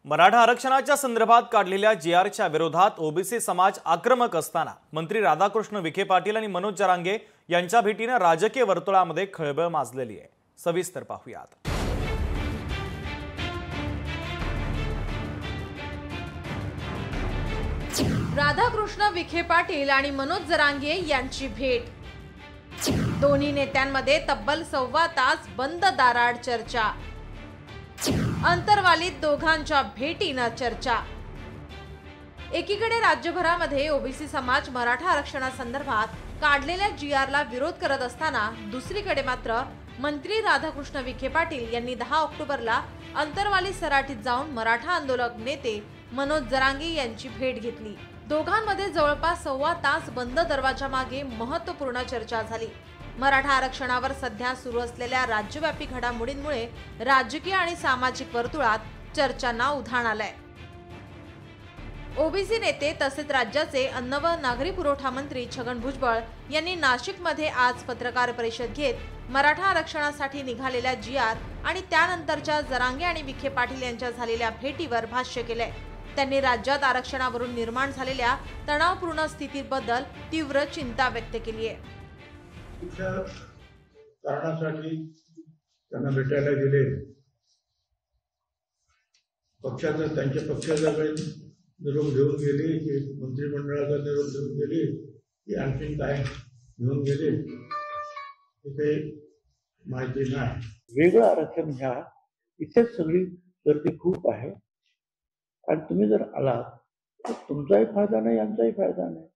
मराठा आरक्षणाच्या संदर्भात काढलेल्या जीआरच्या विरोधात ओबीसी समाज आक्रमक असताना मंत्री राधाकृष्ण विखे पाटील आणि मनोज जरांगे यांच्या भेटीने राजकीय वर्तुळामध्ये खळबळ माजलेली आहे। सविस्तर पाहूयात। राधाकृष्ण विखे पाटील आणि मनोज जरांगे यांची भेट। दोन्ही नेत्यांमध्ये तब्बल 1.25 तास बंद दाराआड चर्चा। अंतर्वालीत दोघांच्या भेटीनं चर्चा। एकीकडे राज्यभरामध्ये ओबीसी समाज मराठा आरक्षणासंदर्भात काढलेल्या जीआरला विरोध करत असताना दुसरीकडे मात्र मंत्री राधाकृष्ण विखे पाटील यांनी 10 ऑक्टोबरला अंतर्वाली सराटीत जाऊन मराठा आंदोलक नेते मनोज जरांगे यांची भेट घेतली। दोघांमध्ये जवळपास 1.25 तास बंद दरवाजा मागे महत्त्वपूर्ण चर्चा झाली। मराठा आरक्षणावर सध्या सुरू असलेल्या राज्यव्यापी घडामोडींमुळे राजकीय आणि सामाजिक वर्तुळात चर्चांना उधाण आलंय। ओबीसी नेते तसेच राज्याचे अन्न व नागरी पुरवठा मंत्री छगन भुजबळ यांनी नाशिकमध्ये आज पत्रकार परिषद घेत मराठा आरक्षणासाठी निघालेल्या जीआर आणि त्यानंतरच्या जरांगे आणि विखे पाटील यांच्या झालेल्या भेटीवर भाष्य केलंय। त्यांनी राज्यात आरक्षणावरून निर्माण झालेल्या तणावपूर्ण स्थितीबद्दल तीव्र चिंता व्यक्त केली आहे। कारणासाठी त्यांना भेटायला गेले, त्यांच्या पक्षाचा निरोप घेऊन गेले की मंत्रिमंडळाचा निरोप घेऊन गेले की आणखी काय घेऊन गेले ते माहिती नाही। वेगळं आरक्षण ह्या इथेच सगळी गर्दी खूप आहे आणि तुम्ही जर आलात तर तुमचाही फायदा नाही, यांचाही फायदा नाही।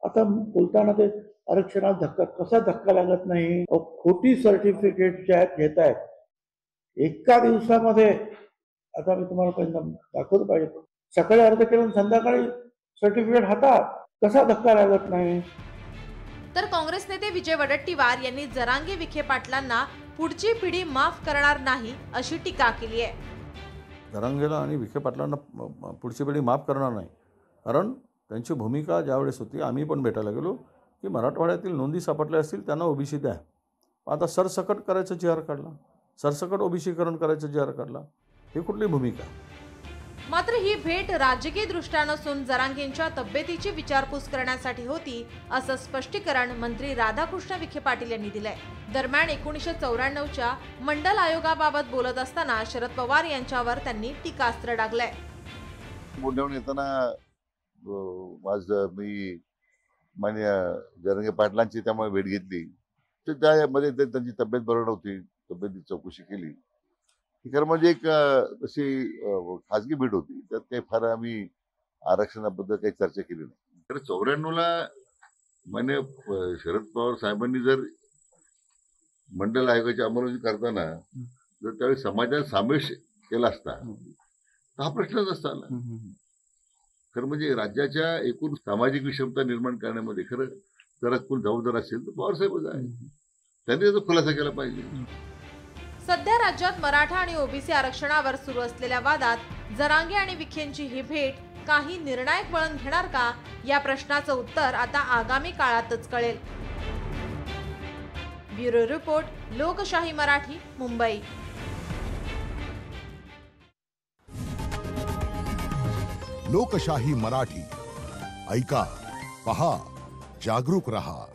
आता बोलताना ते आरक्षणात कसा धक्का लागत नाही। खोटी सर्टिफिकेट घेत आहेत एका दिवसामध्ये। आता मी तुम्हाला पहिल्यांदा दाखवलं पाहिजे, सकाळी अर्ज केलं संध्याकाळी सर्टिफिकेट हातात, कसा धक्का लागत नाही। तर काँग्रेस नेते विजय वडेट्टीवार यांनी जरांगे विखे पाटलांना पुढची पिढी माफ करणार नाही अशी टीका केली आहे। जरांगेला आणि विखे पाटलांना पुढची पिढी माफ करणार नाही, कारण त्यांची भूमिका ज्यावेळेस होती, आम्ही पण भेटायला गेलो की मराठवाड्यातील नोंदी सापडल्या असतील त्यांना ओबीसी द्या। आता सरसकट करायचं जीआर काढला, सरसकट ओबीसीकरण करायचं जीआर काढला, ही कुठली भूमिका? मात्र ही भेट राजकीय दृष्ट्या नसून जरांगेंच्या तब्येतीची विचारपूस करण्यासाठी होती असं स्पष्टीकरण मंत्री राधाकृष्ण विखे पाटील यांनी दिलंय। दरम्यान 1994च्या मंडल आयोगाबाबत बोलत असताना शरद पवार यांच्यावर त्यांनी टीकास्त्र डागलंय। पुण्याहून येताना मी मान्य जरांगे पाटलांची त्यामुळे भेट घेतली, तर त्यामध्ये त्यांची तब्येत बरोबर नव्हती, तब्येतीची चौकशी केली। खरं म्हणजे एक अशी खाजगी भेट होती, त्यात काही फार आम्ही आरक्षणाबद्दल काही चर्चा केली नाही। तर 94ला मान्य शरद पवार साहेबांनी जर मंडल आयोगाची अंमलबजावणी करताना जर त्यावेळी समाजात समावेश केला असता तर हा प्रश्नच नसता आला। खरं म्हणजे राज्याच्या एकूण सामाजिक विषमता निर्माण करण्यामध्ये खरं जर कोण जबाबदार असेल तर पवार साहेबच आहे, त्यांनी त्याचा खुलासा केला पाहिजे। सध्या राज्यात मराठा आणि ओबीसी आरक्षणावर सुरू असलेल्या वादात जरांगे आणि विखेंची ही भेट काही निर्णायक वळण घेणार का, या प्रश्नाचं उत्तर आता आगामी काळातच कळेल। ब्युरो रिपोर्ट, लोकशाही मराठी, मुंबई। लोकशाही मराठी ऐका, पहा, जागरूक रहा।